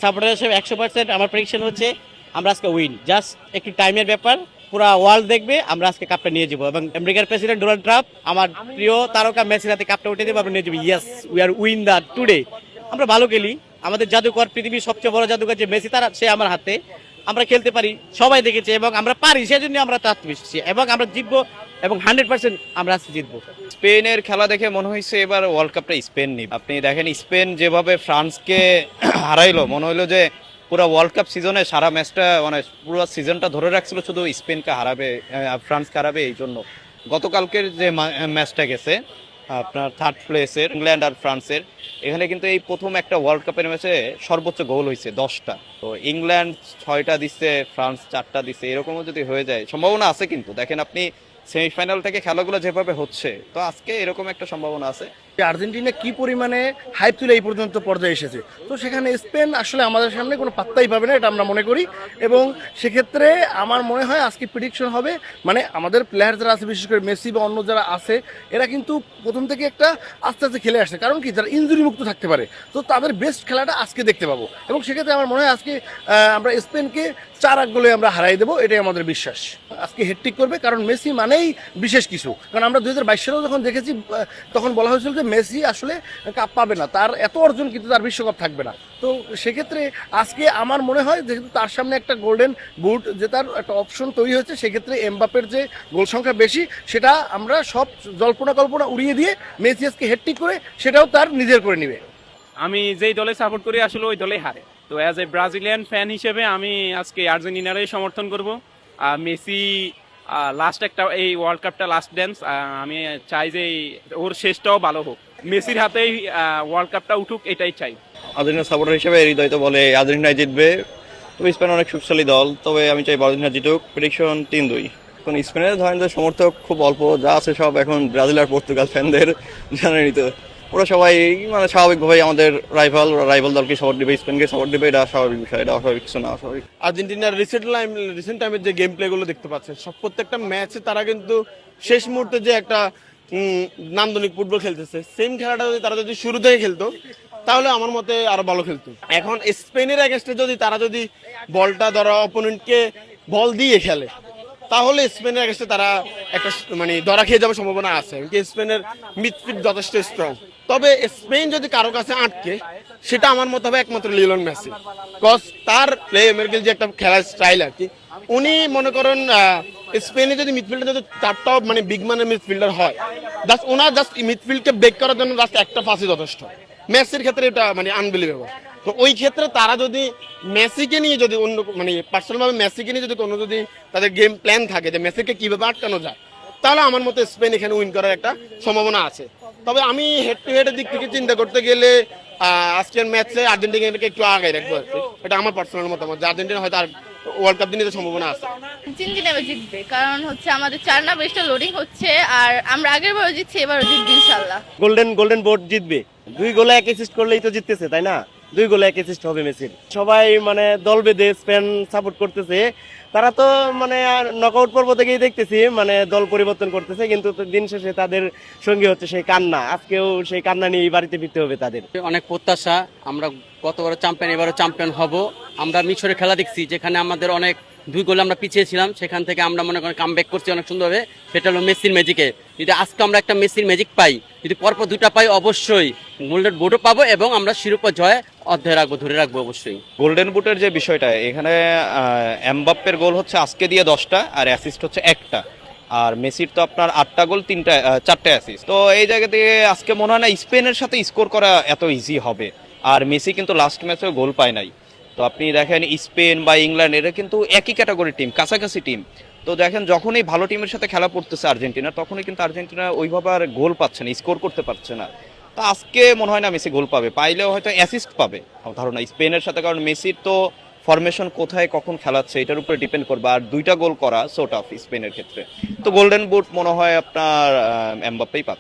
Supporter হিসেবে 100% আমার prediction হচ্ছে আমরা আজকে উইন, জাস্ট একটু টাইমের ব্যাপার। পুরো ওয়ার্ল্ড দেখবে আমরা আজকে কাপটা নিয়ে যাবো, এবং আমেরিকার প্রেসিডেন্ট ডোনাল্ড ট্রাম্প আমার প্রিয় তারকা মেসির হাতে কাপটা উঠে দেবো, আমরা নিয়ে যাবো। Yes, we are win the today. আমরা ভালো খেলি, আমাদের জাদুকর, পৃথিবীর সবচেয়ে বড় জাদুকর যে মেসি, তারা সে আমার হাতে, আমরা খেলতে পারি, সবাই দেখেছে এবং আমরা পারি, সেজন্য আমরা আত্মবিশ্বাসী এবং আমরা জিতবো এবং 100% আমরা আজকে জিতবো। স্পেনের খেলা দেখে মনে হয়েছে এবার ওয়ার্ল্ড কাপটা স্পেন নিবে। আপনি দেখেন স্পেন যেভাবে ফ্রান্সকে হারাইলো, মনে হলো যে পুরো ওয়ার্ল্ড কাপ সিজনে সারা ম্যাচটা মানে পুরো সিজনটা ধরে রাখছিল শুধু স্পেনকে হারাবে, ফ্রান্সকে হারাবে। এই জন্য গতকালকের যে ম্যাচটা গেছে আপনার থার্ড প্লেসের ইংল্যান্ড আর ফ্রান্সের, এখানে কিন্তু এই প্রথম একটা ওয়ার্ল্ড কাপের ম্যাচে সর্বোচ্চ গোল হয়েছে 10টা। তো ইংল্যান্ড 6টা দিচ্ছে, ফ্রান্স 4টা দিচ্ছে। এরকমও যদি হয়ে যায় সম্ভাবনা আছে, কিন্তু দেখেন আপনি সেমিফাইনাল থেকে খেলাগুলো যেভাবে হচ্ছে, তো আজকে এরকম একটা সম্ভাবনা আছে। আর্জেন্টিনা কি পরিমাণে হাইপ তুলে এই পর্যন্ত পর্যায়ে এসেছে, তো সেখানে স্পেন আসলে আমাদের সামনে কোনো পাত্তাই পাবে না, এটা আমরা মনে করি। এবং সেক্ষেত্রে আমার মনে হয় আজকে প্রেডিকশন হবে, মানে আমাদের প্লেয়ার যারা আছে, বিশেষ করে মেসি বা অন্য যারা আছে, এরা কিন্তু প্রথম থেকে একটা আস্তে আস্তে খেলে আসছে। কারণ কি, যারা ইনজুরি মুক্ত থাকতে পারে, তো তাদের বেস্ট খেলাটা আজকে দেখতে পাবো। এবং সেক্ষেত্রে আমার মনে হয় আজকে আমরা স্পেনকে 4 গোলে আমরা হারাই দেবো, এটাই আমাদের বিশ্বাস। আজকে হেট্রিক করবে, কারণ মেসি মানেই বিশেষ কিছু। কারণ আমরা 2022 সালেও যখন দেখেছি, তখন বলা হয়েছিল যে মেসি আসলে কাপ পাবে না, তার এত অর্জন কিন্তু তার বিশ্বকাপ থাকবে না। তো সেক্ষেত্রে আজকে আমার মনে হয় যেহেতু তার সামনে একটা গোল্ডেন বুট যে তার একটা অপশন তৈরি হয়েছে, সেক্ষেত্রে এমবাপ্পের যে গোল সংখ্যা বেশি, সেটা আমরা সব জল্পনা কল্পনা উড়িয়ে দিয়ে মেসি আজকে হেট্রিক করে সেটাও তার নিজের করে নেবে। আমি যেই দলে সাপোর্ট করি আসলে ওই দলেই হারে। তো অ্যাজ এ ব্রাজিলিয়ান ফ্যান হিসেবে আমি আজকে আর্জেন্টিনারই সমর্থন করব। মেসি লাস্ট একটা এই ওয়ার্ল্ড কাপটা লাস্ট ড্যান্স, আমি চাই যে ওর শেষটাও ভালো হোক, মেসির হাতেই ওয়ার্ল্ড কাপটা উঠুক, এটাই চাই। আর্জেন্টিনা সাপোর্টার হিসেবে হৃদয় তো বলে আর্জেন্টিনা জিতবে, তবে স্পেন অনেক শক্তিশালী দল, তবে আমি চাই আর্জেন্টিনা জিতুক। প্রেডিকশন 3-2। এখন স্পেনের ধরেন যে সমর্থক খুব অল্প, যা আছে সব এখন ব্রাজিল আর পর্তুগাল ফ্যানদের, জানেনই তো, ওরা সবাই মানে স্বাভাবিকভাবে আমাদের রাইভাল দলকে সাপোর্ট দিবে, স্পেনকে সাপোর্ট দিবে, এটা স্বাভাবিক বিষয়, এটা অস্বাভাবিক কিছু না, অস্বাভাবিক। আর্জেন্টিনার রিসেন্ট টাইমের যে গেম প্লে গুলো দেখতে পাচ্ছেন, সব প্রত্যেকটা ম্যাচে তারা কিন্তু শেষ মুহূর্তে যে একটা নান্দনিক ফুটবল খেলতেছে, সেম খেলাটা যদি তারা যদি শুরু থেকে খেলতো, তাহলে আমার মতে আরো ভালো খেলতো। এখন স্পেনের এগেনস্টে যদি তারা যদি বলটা ধরা অপোনেন্টকে বল দিয়ে খেলে, তাহলে স্পেনের এগেনস্টে তারা একটা মানে ধরা খেয়ে যাওয়ার সম্ভাবনা আছে। স্পেনের মিডফিল্ড যথেষ্ট স্ট্রং, তবে স্পেন যদি কারো কাছে আটকে, সেটা আমার মতে হবে একমাত্র লিওনেল মেসি। বিকজ তার প্লে মেকার যে একটা খেলার স্টাইল আর কি, উনি মনে করেন স্পেনে যদি মিডফিল্ডে যদি 4টা মানে বিগ মানের মিডফিল্ডার হয়, ওনার জাস্ট মিডফিল্ডকে ব্রেক করার জন্য জাস্ট একটা পাসই যথেষ্ট। মেসির ক্ষেত্রে এটা মানে আনবিলিভেবল। তো ওই ক্ষেত্রে তারা যদি মেসিকে নিয়ে যদি অন্য মানে পার্সোনালভাবে মেসিকে নিয়ে যদি কোনো যদি তাদের গেম প্ল্যান থাকে যে মেসিকে কিভাবে আটকানো যায়, তাহলে আমার মতে স্পেন এখানে উইন করার একটা সম্ভাবনা আছে। তবে আমি হেড টু হেডের দিক থেকে চিন্তা করতে গেলে আজকের ম্যাচে আর্জেন্টিনাকে একটু আগে রাখবো, এটা আমার পার্সোনাল মতামত যে আর্জেন্টিনা হয়তো আর ওয়ার্ল্ড কাপ দিনে সম্ভাবনা আছে। আর্জেন্টিনা জিতবে, কারণ হচ্ছে আমাদের 4 না বেশটা লোডিং হচ্ছে, আর আমরা আগের বারও জিতছি, এবারও জিতবো ইনশাআল্লাহ। গোল্ডেন বোট জিতবে, 2 গোলে 1 অ্যাসিস্ট করলেই তো জিততেছে, তাই না? 2 গোলে 1 অ্যাসিস্ট হবে মেসির। সবাই মানে দল বেঁধে স্পেন সাপোর্ট করতেছে, তারা তো মানে নকআউট পর্ব থেকেই দেখতেছি মানে দল পরিবর্তন করতেছে, কিন্তু দিন শেষে তাদের সঙ্গী হচ্ছে সেই কান্না। আজকেও সেই কান্না নিয়ে বাড়িতে ফিরতে হবে তাদের। অনেক প্রত্যাশা, আমরা গতবার চ্যাম্পিয়ন, এবারও চ্যাম্পিয়ন হব। আমরা মিশরের খেলা দেখছি, যেখানে আমাদের অনেক 2 গোলে আমরা পিছিয়ে ছিলাম, সেখান থেকে আমরা মনে করেন কামব্যাক করছি অনেক সুন্দরভাবে। সেটা হলো মেসির ম্যাজিকে। যদি আজকে আমরা একটা মেসির ম্যাজিক পাই, যদি পরপর 2টা পাই, অবশ্যই গোল্ডেন বুটও পাবো এবং আমরা শিরোপা জয় ধরে রাখবো অবশ্যই। গোল্ডেন বুটের যে বিষয়টা, এখানে এমবাপ্পের গোল হচ্ছে আজকে দিয়ে 10টা, আর অ্যাসিস্ট হচ্ছে 1টা, আর মেসির তো আপনার 8টা গোল, 4টা অ্যাসিস্ট। তো এই জায়গা থেকে আজকে মনে হয় না স্পেনের সাথে স্কোর করা এত ইজি হবে। আর মেসি কিন্তু লাস্ট ম্যাচেও গোল পায় নাই। তো আপনি দেখেন স্পেন বা ইংল্যান্ড, এরা কিন্তু একই ক্যাটাগরির টিম, কাছাকাছি টিম। তো দেখেন যখনই ভালো টিমের সাথে খেলা পড়তেছে আর্জেন্টিনা, তখনই কিন্তু আর্জেন্টিনা ওইভাবে আর গোল পাচ্ছে না, স্কোর করতে পারছে না। তো আজকে মনে হয় না মেসি গোল পাবে, পাইলেও হয়তো অ্যাসিস্ট পাবে ধারণা স্পেনের সাথে, কারণ মেসির তো ফরমেশন কোথায় কখন খেলাচ্ছে এটার উপরে ডিপেন্ড করবে, আর 2টা গোল করা সো টাফ স্পেনের ক্ষেত্রে। তো গোল্ডেন বুট মনে হয় আপনার এমবাপ্পেই পাবে।